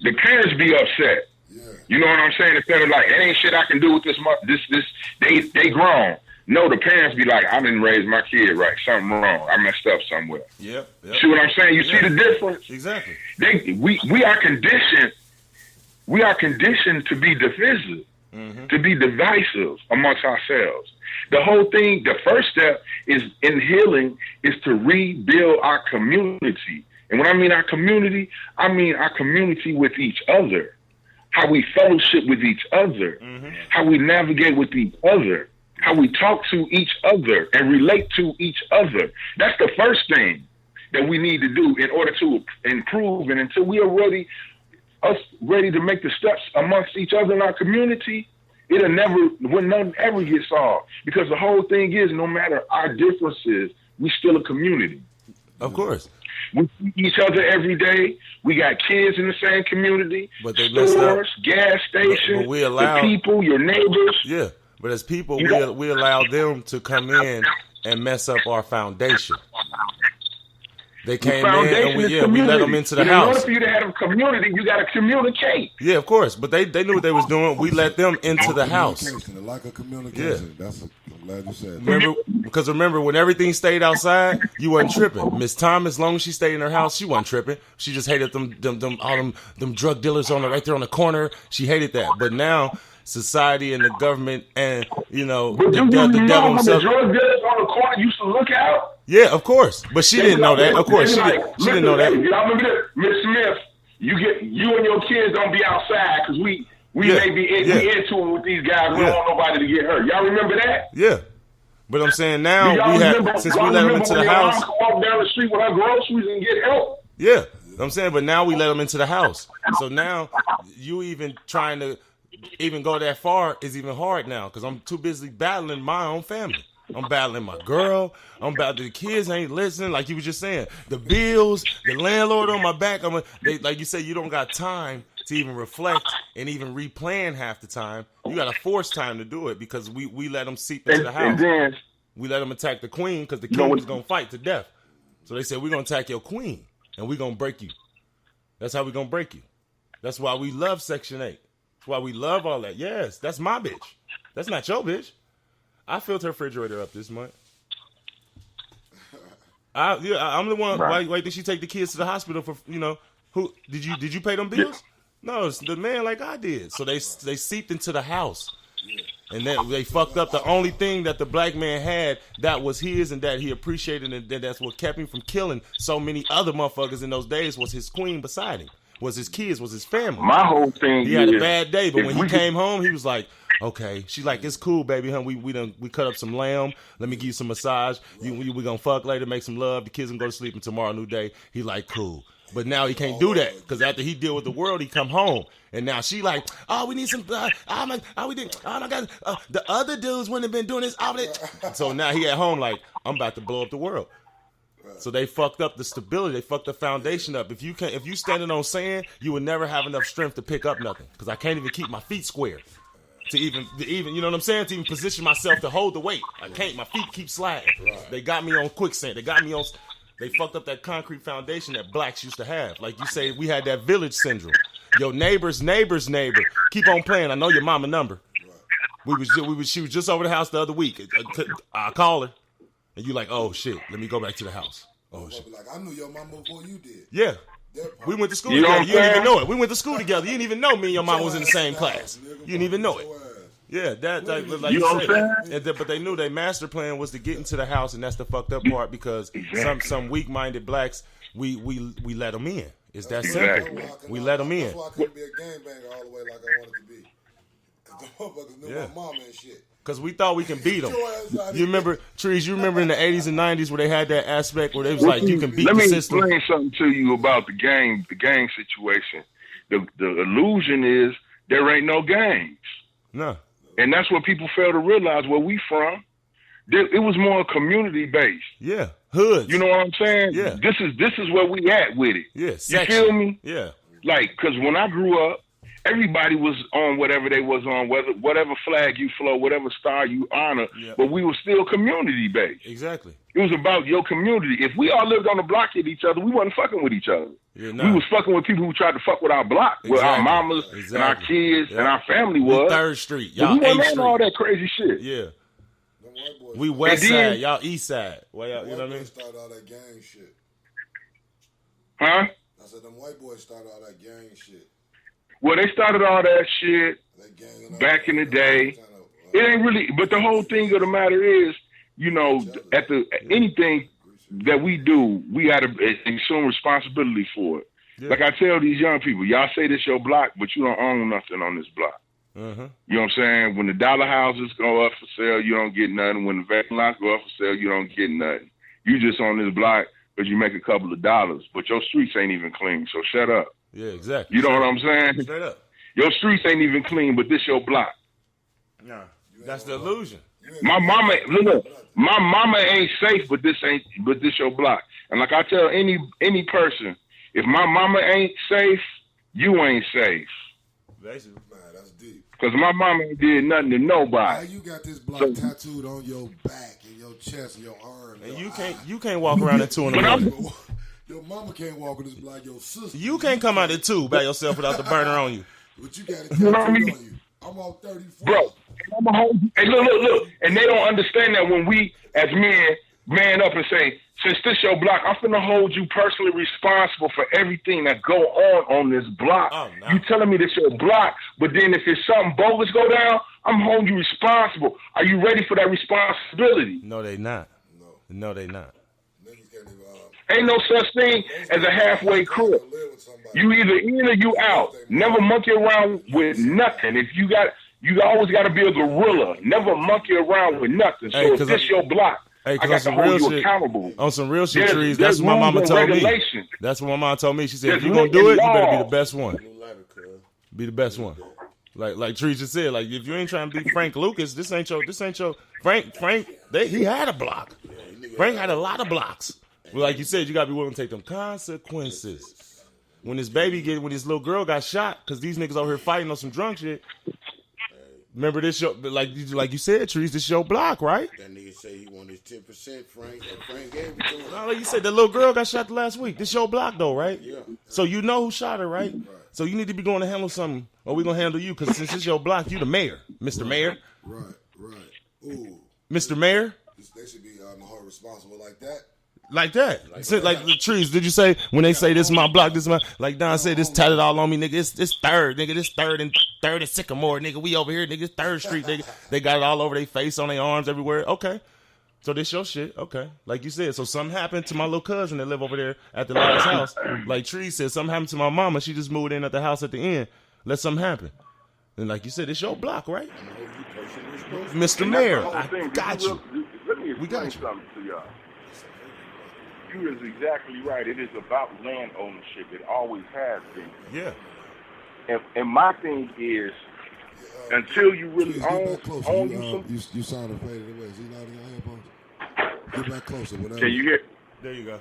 the parents be upset. Yeah. You know what I'm saying? Instead of like, it ain't shit I can do with this. They grown. No, the parents be like, I didn't raise my kid right. Something wrong. I messed up somewhere. Yep. See what I'm saying? You see the difference? Exactly. We are conditioned. We are conditioned to be divisive, to be divisive amongst ourselves. The whole thing, the first step is in healing is to rebuild our community. And when I mean our community with each other. How we fellowship with each other, how we navigate with each other, how we talk to each other and relate to each other. That's the first thing that we need to do in order to improve. And until we are ready to make the steps amongst each other in our community, will nothing ever get solved. Because the whole thing is, no matter our differences, we still a community. Of course. We see each other every day. We got kids in the same community, but they stores, gas stations, but we allow, the people, your neighbors. Yeah, but as people, we allow them to come in and mess up our foundation. They came in and we let them into the house. In order for you to have a community, you got to communicate. Yeah, of course. But they knew what they was doing. We let them into the house. The lack of communication. Yeah. I'm glad you said that. Remember, when everything stayed outside, you wasn't tripping. Miss Thomas, as long as she stayed in her house, she wasn't tripping. She just hated them drug dealers right there on the corner. She hated that. But now, society and the government and, the devil himself. The drug dealers on the corner used to look out? Yeah, of course, but she didn't know that. Of course, she didn't know that. Y'all remember this, Miss Smith? You and your kids don't be outside because we may be into it with these guys. We don't want nobody to get hurt. Y'all remember that? Yeah, but I'm saying now we let them into the house. Come walk down the street with her groceries and get help. Yeah, I'm saying, but now we let them into the house. So now you even trying to even go that far is even hard now because I'm too busy battling my own family. I'm battling my girl. I'm battling the kids ain't listening. Like you were just saying, the bills, the landlord on my back. Like you said, you don't got time to even reflect and even replan half the time. You got to force time to do it because we let them seep into the house. We let them attack the queen because the king was going to fight to death. So they said, we're going to attack your queen and we're going to break you. That's how we're going to break you. That's why we love Section 8. That's why we love all that. Yes, that's my bitch. That's not your bitch. I filled her refrigerator up this month. I'm the one. Right. Why did she take the kids to the hospital for? Who did you pay them bills? No, it's the man like I did. So they seeped into the house, and they fucked up the only thing that the black man had that was his and that he appreciated, and that's what kept him from killing so many other motherfuckers in those days. Was his queen beside him? Was his kids? Was his family? My whole thing. He had a bad day, but when he came home, he was like. Okay, she's like, it's cool, baby, huh? We cut up some lamb. Let me give you some massage. We gonna fuck later, make some love. The kids gonna go to sleep, and tomorrow new day. He like, cool, but now he can't do that because after he deal with the world, he come home, and now she like, oh, we need some. Oh my God, the other dudes wouldn't have been doing this. So now he at home like, I'm about to blow up the world. So they fucked up the stability. They fucked the foundation up. If you standing on sand, you would never have enough strength to pick up nothing because I can't even keep my feet square. To even, you know what I'm saying? To even position myself to hold the weight. I can't. My feet keep sliding. Right. They got me on quicksand. They fucked up that concrete foundation that blacks used to have. Like you say, we had that village syndrome. Your neighbor's neighbor. Keep on playing. I know your mama number. Right. She was just over the house the other week. I call her. And you like, oh shit, let me go back to the house. Oh shit. Like, I knew your mama before you did. Yeah. We went to school together. You didn't even know it. We went to school together. You didn't even know me and your mom was in the same class. You didn't even know it. Yeah, that like you know what I'm saying? But they knew their master plan was to get into the house, and that's the fucked up part because some weak-minded blacks, we let them in. It's that simple. We let them in. That's why I couldn't be a gangbanger all the way like I wanted to be. Because the motherfuckers knew my mama and shit. Because we thought we can beat them. You remember, Trees, you remember in the 80s and 90s where they had that aspect where they was like, you can beat the system. Let me explain something to you about the gang situation. The illusion is there ain't no gangs. No. And that's what people fail to realize where we from. It was more community-based. Yeah, hoods. You know what I'm saying? Yeah. This is where we at with it. Yeah, you feel me? Yeah. Like, because when I grew up, everybody was on whatever they was on, whatever flag you flow, whatever star you honor, but we were still community-based. Exactly. It was about your community. If we all lived on the block with each other, we wasn't fucking with each other. Yeah, we was fucking with people who tried to fuck with our block, with our mamas and our kids and our family was. 3rd Street. Y'all we 8th wasn't Street. on all that crazy shit. Yeah. We west side, y'all east side. Well, y'all, you know what I mean? Started all that gang shit. Huh? I said them white boys started all that gang shit. Well, they started all that shit back in the day. It ain't really, but the whole thing of the matter is, you know, anything that we do, we got to assume responsibility for it. Yeah. Like I tell these young people, y'all say this your block, but you don't own nothing on this block. Uh-huh. You know what I'm saying? When the dollar houses go up for sale, you don't get nothing. When the vacant lots go up for sale, you don't get nothing. You just on this block because you make a couple of dollars, but your streets ain't even clean, so shut up. Yeah, exactly. You know what I'm saying? Straight up. Your streets ain't even clean, but this your block. Nah, that's the illusion. My mama, look, my mama ain't safe, but this your block. And like I tell any person, if my mama ain't safe, you ain't safe. Basically, man, that's deep. Because my mama ain't did nothing to nobody. Now you got this block tattooed on your back and your chest and your arm. And you can't walk around at 2 in the morning. Your mama can't walk on this block. Your sister. You can't come out at 2 by yourself without the burner on you. But you got it tattooed on you. I'm on 34. Bro, hey, look. And they don't understand that when we, as men, man up and say, since this your block, I'm finna hold you personally responsible for everything that go on this block. Oh, no. You telling me this your block, but then if it's something bogus go down, I'm holding you responsible. Are you ready for that responsibility? No, they not. No, they not. Ain't no such thing as a halfway crook. You either in or you out. Never monkey around with nothing. If you always got to be a gorilla. Never monkey around with nothing. So if this your block, I got to hold you accountable. On some real shit, Trees, that's what my mama told me. That's what my mama told me. She said, if you're going to do it, you better be the best one. Be the best one. Like Trees just said, like if you ain't trying to be Frank Lucas, this ain't your Frank, he had a block. Frank had a lot of blocks. Well, like you said, you gotta be willing to take them consequences. When his little girl got shot, because these niggas over here fighting on some drunk shit. Remember this show, like you said, Trees, this your block, right? That nigga say he wanted 10%, Frank. And Frank gave it to him. No, like you said, the little girl got shot last week. This your block, though, right? Yeah. So you know who shot her, right? So you need to be going to handle something, or we gonna handle you, because since it's your block, you the mayor, Mr. Mayor. Right. Ooh. Mr. Mayor. They should be responsible like that. Like that. Like the Trees. Did you say when they say this is my block, this is my, like Don said, this tatted all on me, nigga. It's 3rd, nigga. This 3rd and Sycamore, nigga. We over here, nigga. It's 3rd Street, nigga. They got it all over their face, on their arms, everywhere. Okay. So this your shit. Okay. Like you said. So something happened to my little cousin that live over there at the last house. Like Trees said, something happened to my mama. She just moved in at the house at the end. Let something happen. And like you said, it's your block, right? Mr. Mayor, I got you. Let me explain something to y'all. You is exactly right. It is about land ownership. It always has been. Yeah. And my thing is, until you really own you sounded faded away. Is he loud in your headphones? Get back closer. Whatever. Can you hear? There you go.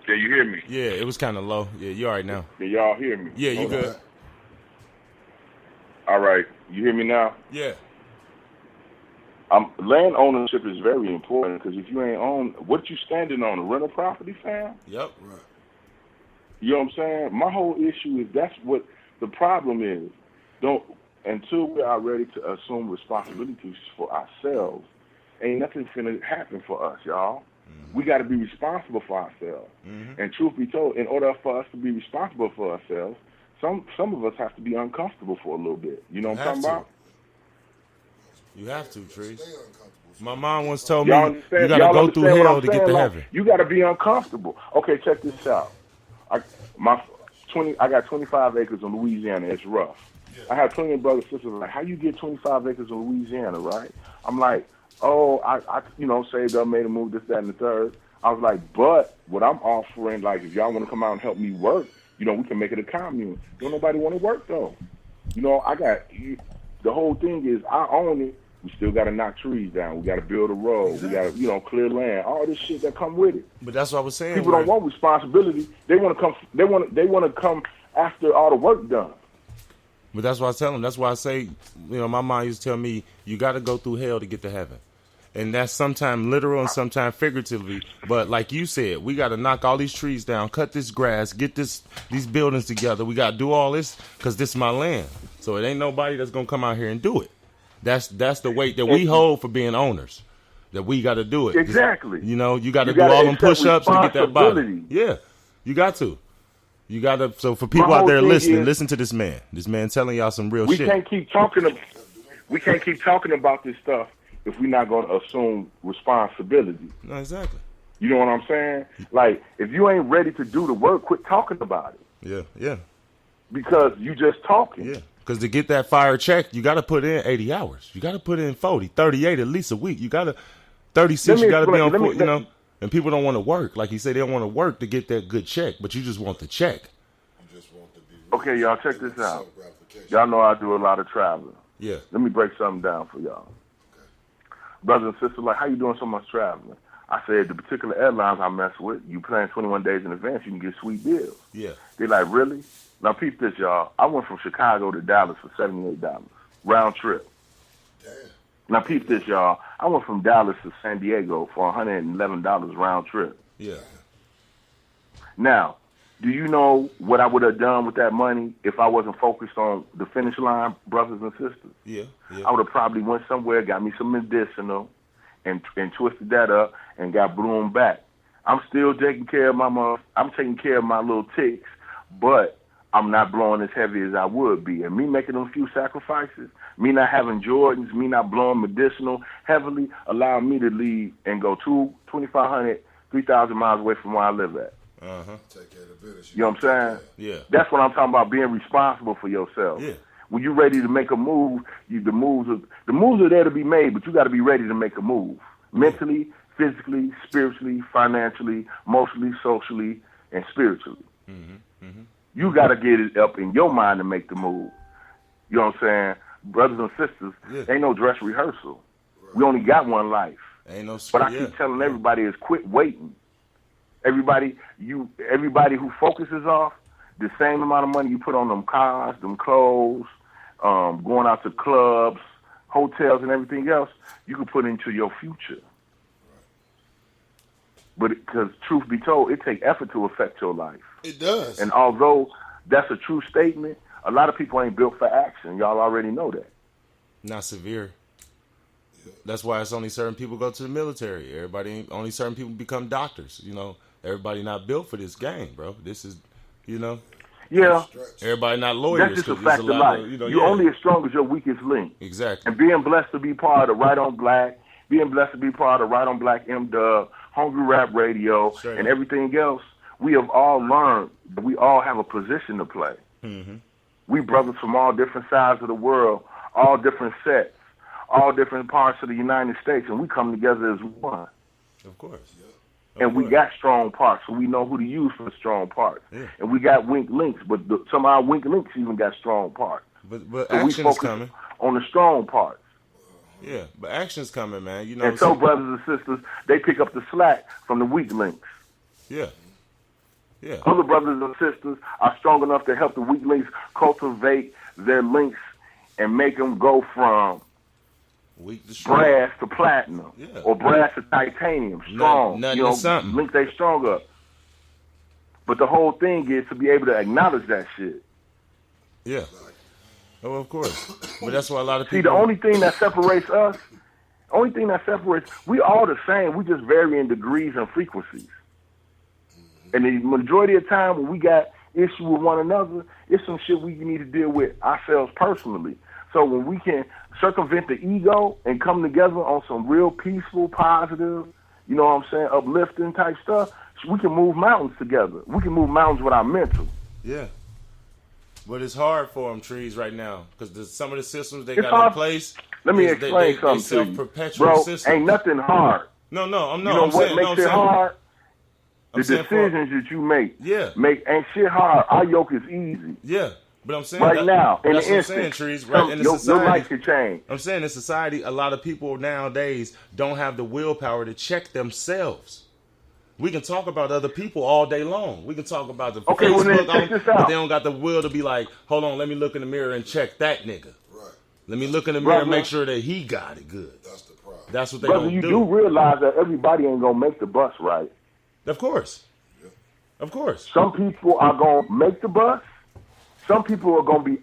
Can you hear me? Yeah, it was kind of low. Yeah, you all right now? Can y'all hear me? Yeah, you good. All right. You hear me now? Yeah. Land ownership is very important, because if you ain't own, what you standing on, a rental property, fam? Yep. Right. You know what I'm saying? My whole issue is that's what the problem is. Until we are ready to assume responsibilities for ourselves, ain't nothing finna happen for us, y'all. Mm-hmm. We got to be responsible for ourselves. Mm-hmm. And truth be told, in order for us to be responsible for ourselves, some of us have to be uncomfortable for a little bit. You know what I'm talking about? You have to, Trees. My mom once told me you got to go through hell to get to heaven. You got to be uncomfortable. Okay, check this out. I got 25 acres in Louisiana. It's rough. Yeah. I have plenty of brothers and sisters like, how you get 25 acres in Louisiana, right? I'm like, I saved up, made a move, this, that, and the third. I was like, but what I'm offering, like, if y'all want to come out and help me work, we can make it a commune. Don't nobody want to work, though. The whole thing is, I own it. We still got to knock trees down. We got to build a road. Exactly. We got to, clear land. All this shit that come with it. But that's what I was saying. People don't want responsibility. They want to come. They want to come after all the work done. But that's what I tell them. That's why I say, my mom used to tell me, you got to go through hell to get to heaven. And that's sometimes literal and sometimes figuratively. But like you said, we got to knock all these trees down, cut this grass, get these buildings together. We got to do all this because this is my land. So it ain't nobody that's going to come out here and do it. That's the weight that we hold for being owners, that we got to do it. Exactly. You know, you got to do all them push-ups to get that body. Yeah, you got to. You got to. So for people out there listening, listen to this man. This man telling y'all some real shit. We can't keep talking about this stuff if we're not going to assume responsibility. No, exactly. You know what I'm saying? Like, if you ain't ready to do the work, quit talking about Yeah, it. yeah. Because you just talking. Yeah. Because to get that fire check, you got to put in 80 hours. You got to put in 40, 38 at least a week. You got to, 36, you got to be on foot, you know? And people don't want to work. Like he said, they don't want to work to get that good check, but you just want the check. You just want to be Okay, y'all, check this out. Y'all know I do a lot of traveling. Yeah. Let me break something down for y'all. Brothers and sisters, like, how you doing so much traveling? I said, the particular airlines I mess with, you plan 21 days in advance, you can get sweet deals. Yeah. They like, really? Now, peep this, y'all. I went from Chicago to Dallas for $78, round trip. Damn. Now, peep this, y'all. I went from Dallas to San Diego for $111 round trip. Yeah. Now, do you know what I would have done with that money if I wasn't focused on the finish line, brothers and sisters? Yeah. Yeah. I would have probably went somewhere, got me some medicinal, and twisted that up and got bloomed back. I'm still taking care of I'm taking care of my little ticks, but I'm not blowing as heavy as I would be. And me making them few sacrifices, me not having Jordans, me not blowing medicinal heavily, allowed me to leave and go 2,500, 3,000 miles away from where I live at. Uh-huh. Take care of the business. You know what I'm saying? Yeah. That's what I'm talking about, being responsible for yourself. Yeah. When you're ready to make a move, the moves are there to be made, but you got to be ready to make a move. Mentally, physically, spiritually, financially, emotionally, socially, and spiritually. Mm-hmm. Mm-hmm. You got to get it up in your mind to make the move. You know what I'm saying? Brothers and sisters, ain't no dress rehearsal. Right. We only got one life. Ain't no But I keep telling everybody is quit waiting. Everybody who focuses off, the same amount of money you put on them cars, them clothes, going out to clubs, hotels, and everything else, you can put into your future. But because truth be told, it takes effort to affect your life. It does. And although that's a true statement, a lot of people ain't built for action. Y'all already know that. Not severe. That's why it's only certain people go to the military. Only certain people become doctors. You know, everybody not built for this game, bro. This is, you know. Yeah. Everybody not lawyers. That's just a fact of life. You're only as strong as your weakest link. Exactly. And being blessed to be part of Right on Black, being blessed to be part of Right on Black M-Dub, Hungry Rap Radio, and everything else, we have all learned that we all have a position to play. Mm-hmm. We brothers from all different sides of the world, all different sets, all different parts of the United States, and we come together as one. Of course. And we got strong parts, so we know who to use for the strong parts. Yeah. And we got weak links, but some of our weak links even got strong parts. But so action is coming on the strong parts. Yeah, but action's coming, man. You know. And so brothers and sisters, they pick up the slack from the weak links. Yeah. Yeah. Other brothers and sisters are strong enough to help the weak links cultivate their links and make them go from brass to platinum, or brass to titanium, strong. Nothing to something. Link they stronger. But the whole thing is to be able to acknowledge that shit. Yeah. Oh, of course. But that's why a lot of people... See, the only thing that separates us, we all the same. We just vary in degrees and frequencies. And the majority of the time when we got issue with one another, it's some shit we need to deal with ourselves personally. So when we can circumvent the ego and come together on some real peaceful, positive, you know what I'm saying, uplifting type stuff, we can move mountains together. We can move mountains with our mental. Yeah. But it's hard for them, Trees, right now, because some of the systems they got in place. Let me explain something to you. Bro, ain't nothing hard. No, I'm not. You know what makes it hard? The decisions that you make. Yeah. Ain't shit hard. Our yoke is easy. Yeah. But I'm saying right now, in the instant, saying, Trees, right, in the society, your life could change. I'm saying in society, a lot of people nowadays don't have the willpower to check themselves. We can talk about other people all day long. We can talk about the Facebook, but they don't got the will to be like, hold on, let me look in the mirror and check that nigga. Right. Let me look in the mirror and make sure that he got it good. That's the problem. That's what they Brother, don't you do. do realize that everybody ain't gonna make the bus, right? Of course. Of course. Some people are gonna make the bus. Some people are gonna be